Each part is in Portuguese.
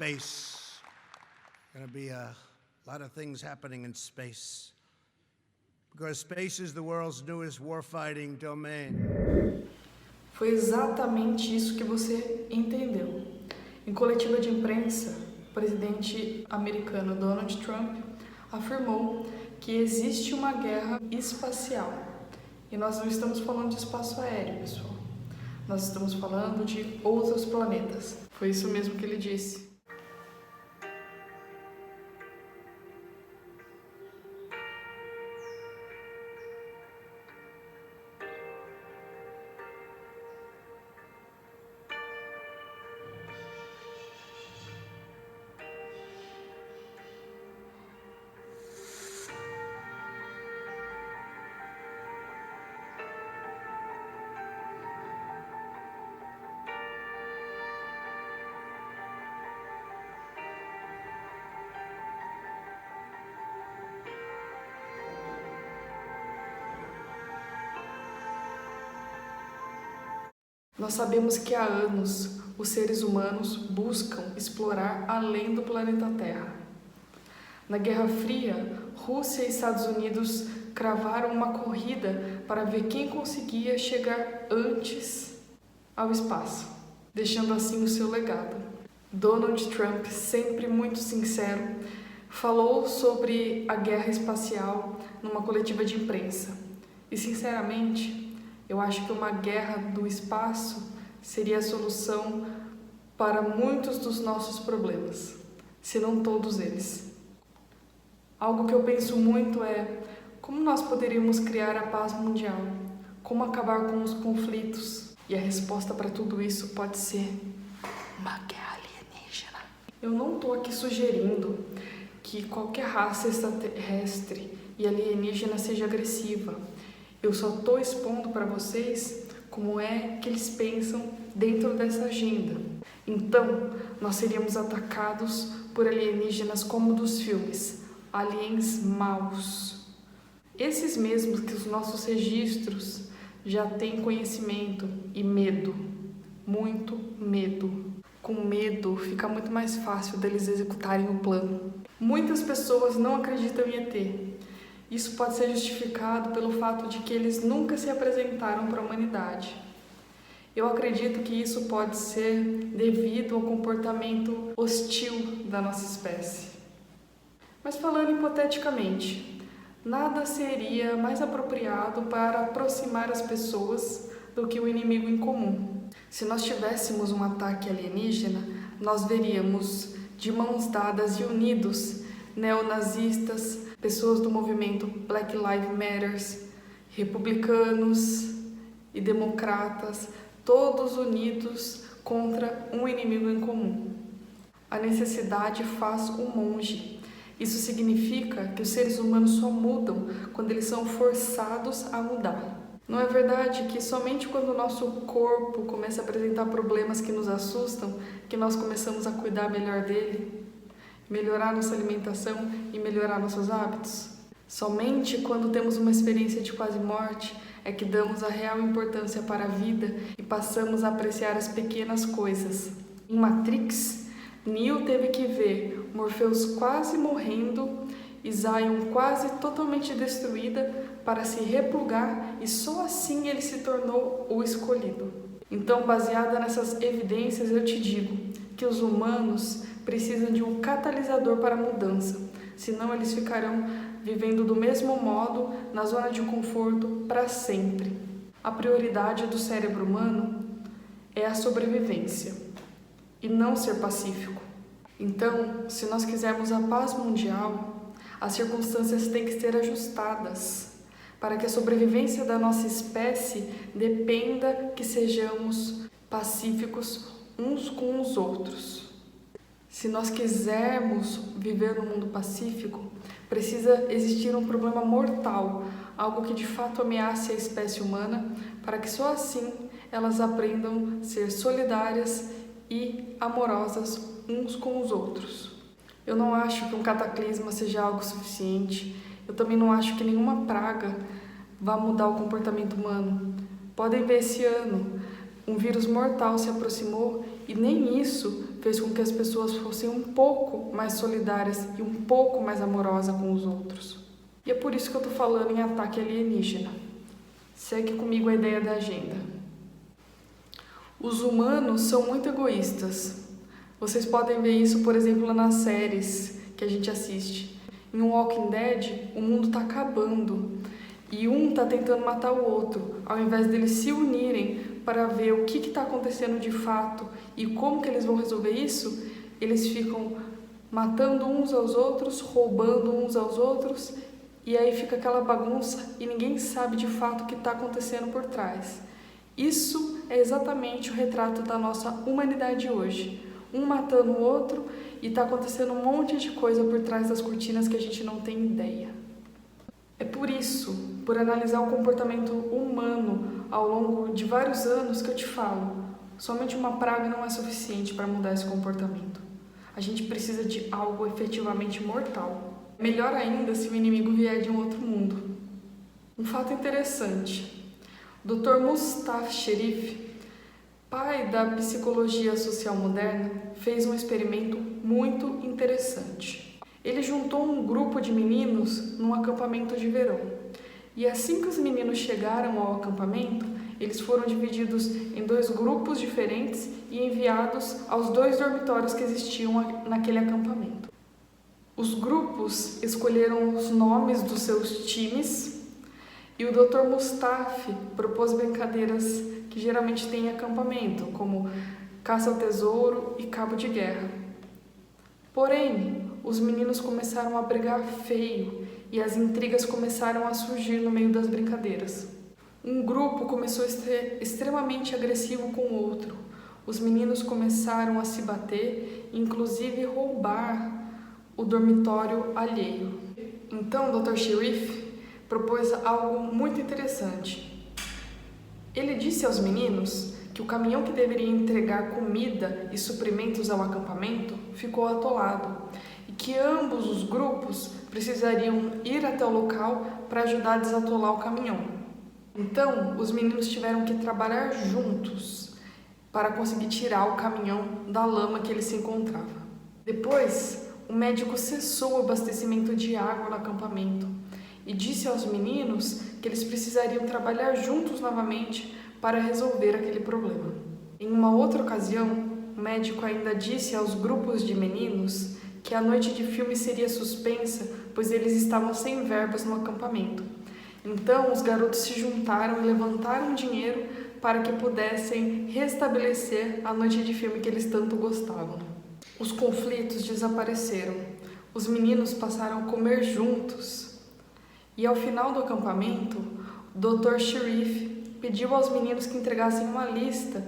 space. Going to be a lot of things happening in space. Because space is the world's newest warfighting domain. Foi exatamente isso que você entendeu. Em coletiva de imprensa, o presidente americano Donald Trump afirmou que existe uma guerra espacial. E nós não estamos falando de espaço aéreo, pessoal. Nós estamos falando de outros planetas. Foi isso mesmo que ele disse. Nós sabemos que há anos os seres humanos buscam explorar além do planeta Terra. Na Guerra Fria, Rússia e Estados Unidos cravaram uma corrida para ver quem conseguia chegar antes ao espaço, deixando assim o seu legado. Donald Trump, sempre muito sincero, falou sobre a guerra espacial numa coletiva de imprensa. E, sinceramente, eu acho que uma guerra do espaço seria a solução para muitos dos nossos problemas, se não todos eles. Algo que eu penso muito é como nós poderíamos criar a paz mundial, como acabar com os conflitos. E a resposta para tudo isso pode ser uma guerra alienígena. Eu não estou aqui sugerindo que qualquer raça extraterrestre e alienígena seja agressiva. Eu só estou expondo para vocês como é que eles pensam dentro dessa agenda. Então, nós seríamos atacados por alienígenas como dos filmes, aliens maus. Esses mesmos que os nossos registros já têm conhecimento e medo, muito medo. Com medo, fica muito mais fácil deles executarem o plano. Muitas pessoas não acreditam em ET. Isso pode ser justificado pelo fato de que eles nunca se apresentaram para a humanidade. Eu acredito que isso pode ser devido ao comportamento hostil da nossa espécie. Mas falando hipoteticamente, nada seria mais apropriado para aproximar as pessoas do que o inimigo em comum. Se nós tivéssemos um ataque alienígena, nós veríamos de mãos dadas e unidos neonazistas, pessoas do movimento Black Lives Matter, republicanos e democratas, todos unidos contra um inimigo em comum. A necessidade faz o monge. Isso significa que os seres humanos só mudam quando eles são forçados a mudar. Não é verdade que somente quando o nosso corpo começa a apresentar problemas que nos assustam, que nós começamos a cuidar melhor dele? Melhorar nossa alimentação e melhorar nossos hábitos? Somente quando temos uma experiência de quase morte é que damos a real importância para a vida e passamos a apreciar as pequenas coisas. Em Matrix, Neo teve que ver Morpheus quase morrendo e Zion quase totalmente destruída para se replugar e só assim ele se tornou o escolhido. Então, baseada nessas evidências, eu te digo que os humanos precisam de um catalisador para a mudança, senão eles ficarão vivendo do mesmo modo na zona de conforto para sempre. A prioridade do cérebro humano é a sobrevivência e não ser pacífico. Então, se nós quisermos a paz mundial, as circunstâncias têm que ser ajustadas para que a sobrevivência da nossa espécie dependa que sejamos pacíficos uns com os outros. Se nós quisermos viver num mundo pacífico, precisa existir um problema mortal, algo que de fato ameace a espécie humana, para que só assim elas aprendam a ser solidárias e amorosas uns com os outros. Eu não acho que um cataclisma seja algo suficiente. Eu também não acho que nenhuma praga vá mudar o comportamento humano. Podem ver esse ano, um vírus mortal se aproximou e nem isso fez com que as pessoas fossem um pouco mais solidárias e um pouco mais amorosas com os outros. E é por isso que eu estou falando em ataque alienígena. Segue comigo a ideia da agenda. Os humanos são muito egoístas. Vocês podem ver isso, por exemplo, nas séries que a gente assiste. Em Walking Dead, o mundo está acabando e um está tentando matar o outro, ao invés deles se unirem para ver o que está acontecendo de fato e como que eles vão resolver isso. Eles ficam matando uns aos outros, roubando uns aos outros, e aí fica aquela bagunça e ninguém sabe de fato o que está acontecendo por trás. Isso é exatamente o retrato da nossa humanidade hoje. Um matando o outro e está acontecendo um monte de coisa por trás das cortinas que a gente não tem ideia. É por isso, por analisar o comportamento humano ao longo de vários anos, que eu te falo, somente uma praga não é suficiente para mudar esse comportamento. A gente precisa de algo efetivamente mortal. Melhor ainda se o inimigo vier de um outro mundo. Um fato interessante: Dr. Mustafa Sherif, pai da psicologia social moderna, fez um experimento muito interessante. Ele juntou um grupo de meninos num acampamento de verão. E assim que os meninos chegaram ao acampamento, eles foram divididos em 2 grupos diferentes e enviados aos 2 dormitórios que existiam naquele acampamento. Os grupos escolheram os nomes dos seus times e o Dr. Mustafa propôs brincadeiras que geralmente tem em acampamento, como caça ao tesouro e cabo de guerra. Porém, os meninos começaram a brigar feio e as intrigas começaram a surgir no meio das brincadeiras. Um grupo começou a ser extremamente agressivo com o outro. Os meninos começaram a se bater, inclusive roubar o dormitório alheio. Então, o Dr. Sherif propôs algo muito interessante. Ele disse aos meninos que o caminhão que deveria entregar comida e suprimentos ao acampamento ficou atolado e que ambos os grupos precisariam ir até o local para ajudar a desatolar o caminhão. Então, os meninos tiveram que trabalhar juntos para conseguir tirar o caminhão da lama que ele se encontrava. Depois, o médico cessou o abastecimento de água no acampamento e disse aos meninos que eles precisariam trabalhar juntos novamente para resolver aquele problema. Em uma outra ocasião, o médico ainda disse aos grupos de meninos que a noite de filme seria suspensa, pois eles estavam sem verbas no acampamento. Então, os garotos se juntaram e levantaram dinheiro para que pudessem restabelecer a noite de filme que eles tanto gostavam. Os conflitos desapareceram. Os meninos passaram a comer juntos. E ao final do acampamento, o Dr. Sherif pediu aos meninos que entregassem uma lista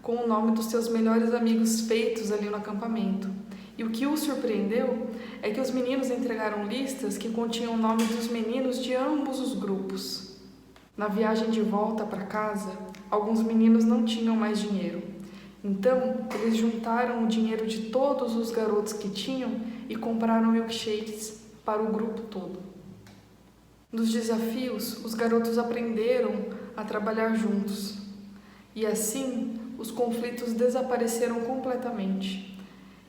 com o nome dos seus melhores amigos feitos ali no acampamento. E o que o surpreendeu é que os meninos entregaram listas que continham o nome dos meninos de ambos os grupos. Na viagem de volta para casa, alguns meninos não tinham mais dinheiro. Então, eles juntaram o dinheiro de todos os garotos que tinham e compraram milkshakes para o grupo todo. Nos desafios, os garotos aprenderam a trabalhar juntos. E assim, os conflitos desapareceram completamente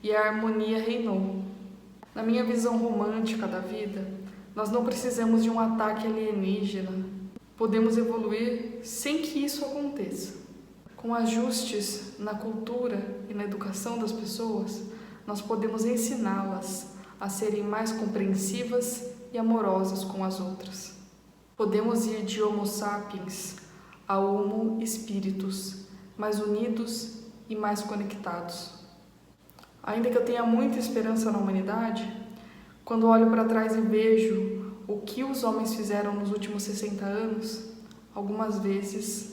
e a harmonia reinou. Na minha visão romântica da vida, nós não precisamos de um ataque alienígena. Podemos evoluir sem que isso aconteça. Com ajustes na cultura e na educação das pessoas, nós podemos ensiná-las a serem mais compreensivas e amorosas com as outras. Podemos ir de Homo sapiens a Homo spiritus, mais unidos e mais conectados. Ainda que eu tenha muita esperança na humanidade, quando olho para trás e vejo o que os homens fizeram nos últimos 60 anos, algumas vezes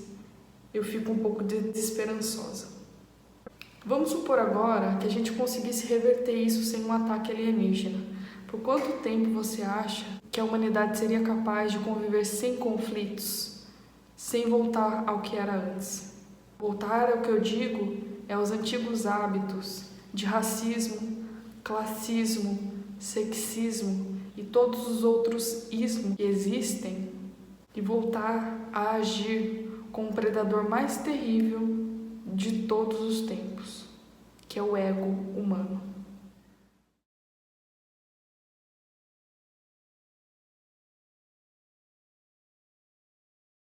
eu fico um pouco desesperançosa. Vamos supor agora que a gente conseguisse reverter isso sem um ataque alienígena. Por quanto tempo você acha que a humanidade seria capaz de conviver sem conflitos, sem voltar ao que era antes? Voltar ao que eu digo é aos antigos hábitos de racismo, classismo, sexismo e todos os outros ismos que existem, e voltar a agir com o predador mais terrível de todos os tempos. que é o ego humano.